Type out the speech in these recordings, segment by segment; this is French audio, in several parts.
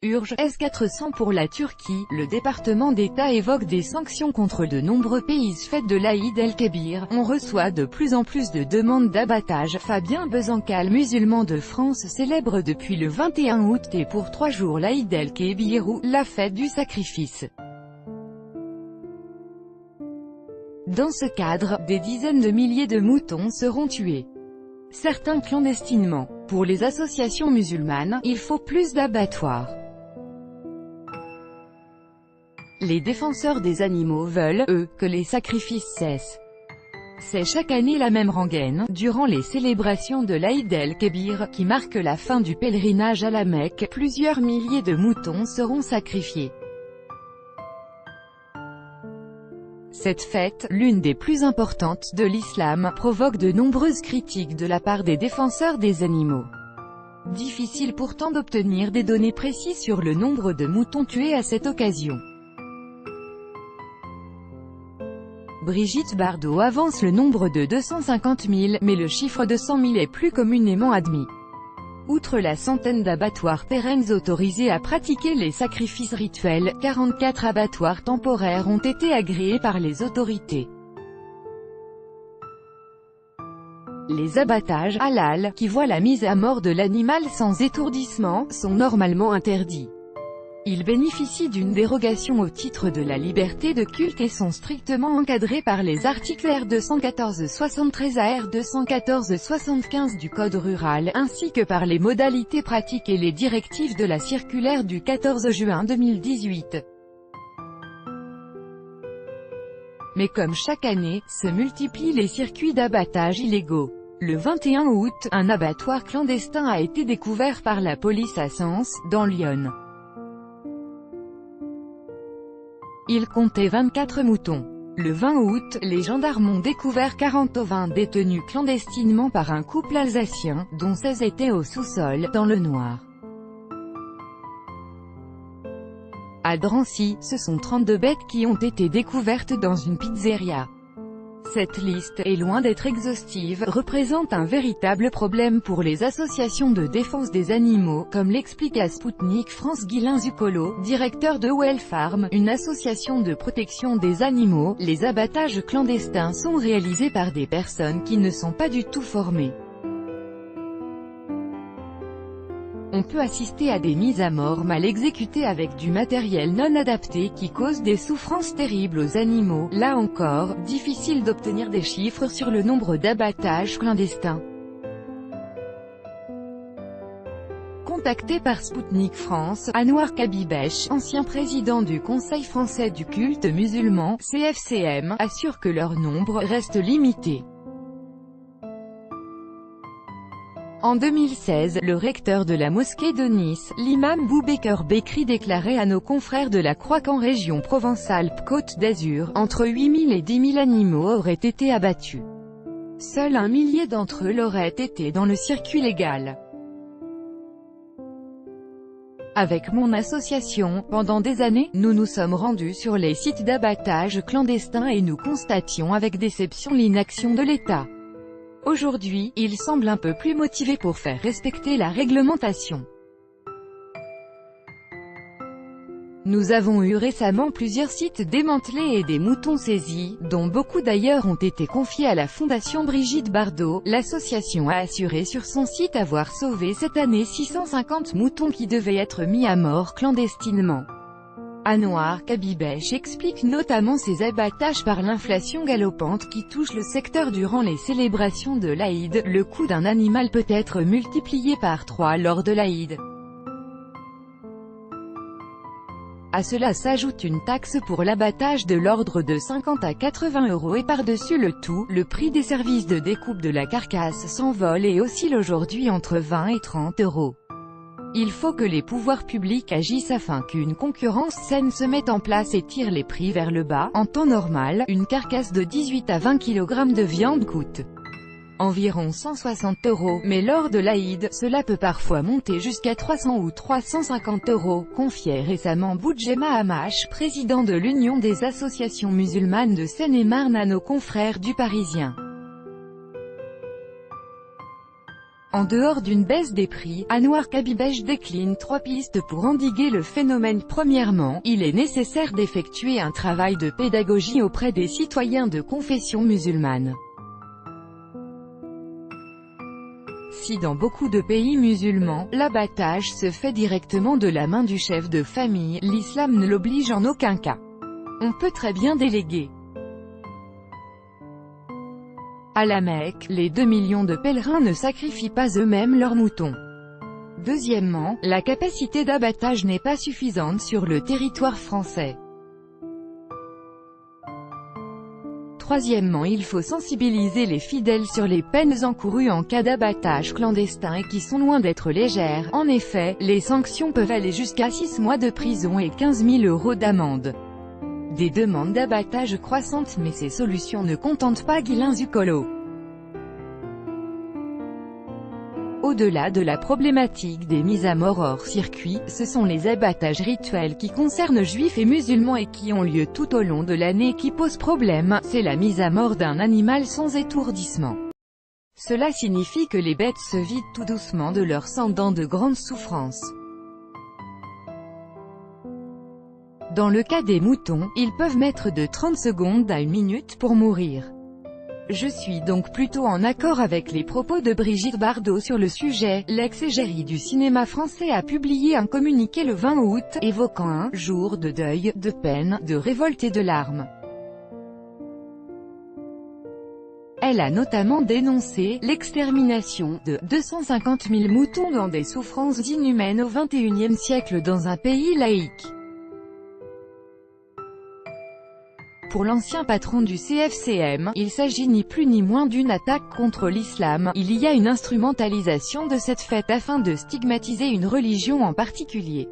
Urge S-400 pour la Turquie. Le département d'État évoque des sanctions contre de nombreux pays. Fête de l'Aïd el-Kébir. On reçoit de plus en plus de demandes d'abattage. Fabien Bezencal, musulman de France, célèbre depuis le 21 août et pour 3 jours l'Aïd el-Kébir, ou la fête du sacrifice. Dans ce cadre, des dizaines de milliers de moutons seront tués. Certains clandestinement. Pour les associations musulmanes, il faut plus d'abattoirs. Les défenseurs des animaux veulent, eux, que les sacrifices cessent. C'est chaque année la même rengaine, durant les célébrations de l'Aïd el-Kébir, qui marque la fin du pèlerinage à la Mecque. Plusieurs milliers de moutons seront sacrifiés. Cette fête, l'une des plus importantes de l'islam, provoque de nombreuses critiques de la part des défenseurs des animaux. Difficile pourtant d'obtenir des données précises sur le nombre de moutons tués à cette occasion. Brigitte Bardot avance le nombre de 250 000, mais le chiffre de 100 000 est plus communément admis. Outre la centaine d'abattoirs pérennes autorisés à pratiquer les sacrifices rituels, 44 abattoirs temporaires ont été agréés par les autorités. Les abattages halal, qui voient la mise à mort de l'animal sans étourdissement, sont normalement interdits. Ils bénéficient d'une dérogation au titre de la liberté de culte et sont strictement encadrés par les articles R214-73 à R214-75 du Code rural, ainsi que par les modalités pratiques et les directives de la circulaire du 14 juin 2018. Mais comme chaque année, se multiplient les circuits d'abattage illégaux. Le 21 août, un abattoir clandestin a été découvert par la police à Sens, dans l'Yonne. Il comptait 24 moutons. Le 20 août, les gendarmes ont découvert 40 ovins détenus clandestinement par un couple alsacien, dont 16 étaient au sous-sol, dans le noir. À Drancy, ce sont 32 bêtes qui ont été découvertes dans une pizzeria. Cette liste, est loin d'être exhaustive, représente un véritable problème pour les associations de défense des animaux, comme l'explique à Spoutnik France Guilain Zuccolo, directeur de Well Farm, une association de protection des animaux. Les abattages clandestins sont réalisés par des personnes qui ne sont pas du tout formées. On peut assister à des mises à mort mal exécutées avec du matériel non adapté qui cause des souffrances terribles aux animaux. Là encore, difficile d'obtenir des chiffres sur le nombre d'abattages clandestins. Contacté par Spoutnik France, Anouar Kabibech, ancien président du Conseil français du culte musulman, CFCM, assure que leur nombre reste limité. En 2016, le recteur de la mosquée de Nice, l'imam Boubacar Bekri, déclarait à nos confrères de la Croix qu'en région Provence-Alpes-Côte d'Azur, entre 8 000 et 10 000 animaux auraient été abattus. Seul 1 millier d'entre eux l'auraient été dans le circuit légal. Avec mon association, pendant des années, nous nous sommes rendus sur les sites d'abattage clandestins et nous constations avec déception l'inaction de l'État. Aujourd'hui, il semble un peu plus motivé pour faire respecter la réglementation. Nous avons eu récemment plusieurs sites démantelés et des moutons saisis, dont beaucoup d'ailleurs ont été confiés à la Fondation Brigitte Bardot. L'association a assuré sur son site avoir sauvé cette année 650 moutons qui devaient être mis à mort clandestinement. Anouar Kabibech explique notamment ces abattages par l'inflation galopante qui touche le secteur durant les célébrations de l'Aïd. Le coût d'un animal peut être multiplié par 3 lors de l'Aïd. À cela s'ajoute une taxe pour l'abattage de l'ordre de 50 à 80 € et par-dessus le tout, le prix des services de découpe de la carcasse s'envole et oscille aujourd'hui entre 20 et 30 €. Il faut que les pouvoirs publics agissent afin qu'une concurrence saine se mette en place et tire les prix vers le bas. En temps normal, une carcasse de 18 à 20 kg de viande coûte environ 160 €, mais lors de l'Aïd, cela peut parfois monter jusqu'à 300 ou 350 €, confiait récemment Boudjema Hamache, président de l'Union des associations musulmanes de Seine-et-Marne à nos confrères du Parisien. En dehors d'une baisse des prix, Anouar Kabibech décline 3 pistes pour endiguer le phénomène. Premièrement, il est nécessaire d'effectuer un travail de pédagogie auprès des citoyens de confession musulmane. Si dans beaucoup de pays musulmans, l'abattage se fait directement de la main du chef de famille, l'islam ne l'oblige en aucun cas. On peut très bien déléguer. À la Mecque, les 2 millions de pèlerins ne sacrifient pas eux-mêmes leurs moutons. Deuxièmement, la capacité d'abattage n'est pas suffisante sur le territoire français. Troisièmement, il faut sensibiliser les fidèles sur les peines encourues en cas d'abattage clandestin et qui sont loin d'être légères. En effet, les sanctions peuvent aller jusqu'à 6 mois de prison et 15 000 € d'amende. Des demandes d'abattage croissantes, mais ces solutions ne contentent pas Ghislain Zuccolo. Au-delà de la problématique des mises à mort hors circuit, ce sont les abattages rituels qui concernent juifs et musulmans et qui ont lieu tout au long de l'année qui posent problème. C'est la mise à mort d'un animal sans étourdissement. Cela signifie que les bêtes se vident tout doucement de leur sang dans de grandes souffrances. Dans le cas des moutons, ils peuvent mettre de 30 secondes à 1 minute pour mourir. Je suis donc plutôt en accord avec les propos de Brigitte Bardot sur le sujet. L'ex-égérie du cinéma français a publié un communiqué le 20 août, évoquant un « jour de deuil, de peine, de révolte et de larmes ». Elle a notamment dénoncé l'extermination de 250 000 moutons dans des souffrances inhumaines au XXIe siècle dans un pays laïque. Pour l'ancien patron du CFCM, il s'agit ni plus ni moins d'une attaque contre l'islam. Il y a une instrumentalisation de cette fête afin de stigmatiser une religion en particulier.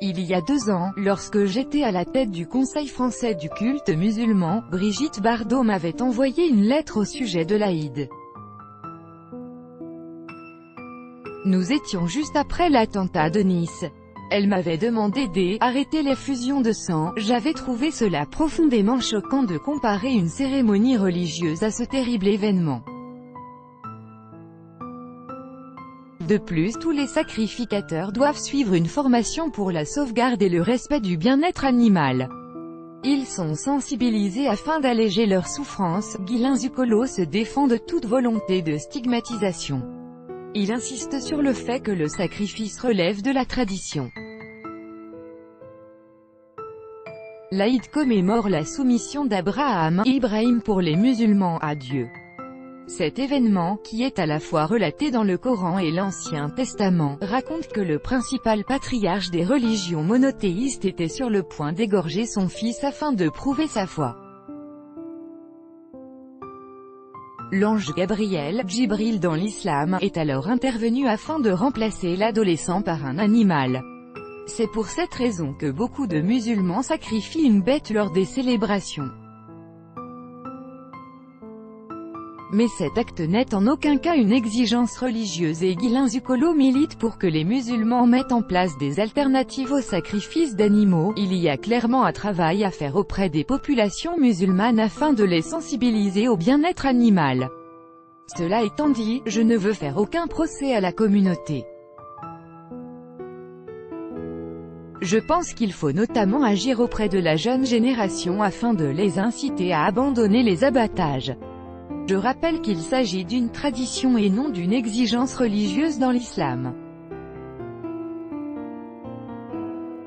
Il y a 2 ans, lorsque j'étais à la tête du Conseil français du culte musulman, Brigitte Bardot m'avait envoyé une lettre au sujet de l'Aïd. Nous étions juste après l'attentat de Nice. Elle m'avait demandé d'arrêter les fusions de sang. J'avais trouvé cela profondément choquant de comparer une cérémonie religieuse à ce terrible événement. De plus, tous les sacrificateurs doivent suivre une formation pour la sauvegarde et le respect du bien-être animal. Ils sont sensibilisés afin d'alléger leurs souffrances. Ghislain Zuccolo se défend de toute volonté de stigmatisation. Il insiste sur le fait que le sacrifice relève de la tradition. L'Aïd commémore la soumission d'Abraham, Ibrahim pour les musulmans à Dieu. Cet événement, qui est à la fois relaté dans le Coran et l'Ancien Testament, raconte que le principal patriarche des religions monothéistes était sur le point d'égorger son fils afin de prouver sa foi. L'ange Gabriel, Djibril dans l'islam, est alors intervenu afin de remplacer l'adolescent par un animal. C'est pour cette raison que beaucoup de musulmans sacrifient une bête lors des célébrations. Mais cet acte n'est en aucun cas une exigence religieuse et Ghislain Zuccolo milite pour que les musulmans mettent en place des alternatives au sacrifice d'animaux. Il y a clairement un travail à faire auprès des populations musulmanes afin de les sensibiliser au bien-être animal. Cela étant dit, je ne veux faire aucun procès à la communauté. Je pense qu'il faut notamment agir auprès de la jeune génération afin de les inciter à abandonner les abattages. Je rappelle qu'il s'agit d'une tradition et non d'une exigence religieuse dans l'islam.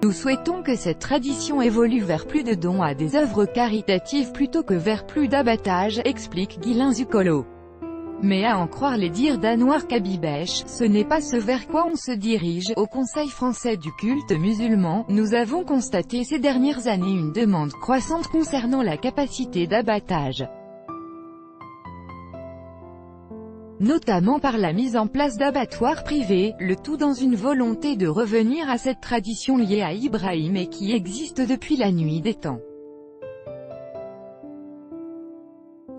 Nous souhaitons que cette tradition évolue vers plus de dons à des œuvres caritatives plutôt que vers plus d'abattage, explique Ghislain Zuccolo. Mais à en croire les dires d'Anouar Kabibech, ce n'est pas ce vers quoi on se dirige. Au Conseil français du culte musulman, nous avons constaté ces dernières années une demande croissante concernant la capacité d'abattage, notamment par la mise en place d'abattoirs privés, le tout dans une volonté de revenir à cette tradition liée à Ibrahim et qui existe depuis la nuit des temps.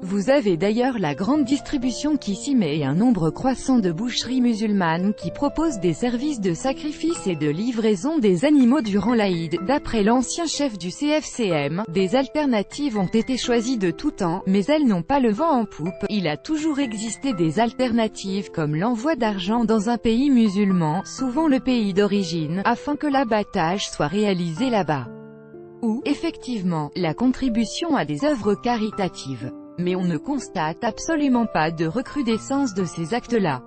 Vous avez d'ailleurs la grande distribution qui s'y met et un nombre croissant de boucheries musulmanes qui proposent des services de sacrifice et de livraison des animaux durant l'Aïd. D'après l'ancien chef du CFCM, des alternatives ont été choisies de tout temps, mais elles n'ont pas le vent en poupe. Il a toujours existé des alternatives comme l'envoi d'argent dans un pays musulman, souvent le pays d'origine, afin que l'abattage soit réalisé là-bas. Ou, effectivement, la contribution à des œuvres caritatives. Mais on ne constate absolument pas de recrudescence de ces actes-là.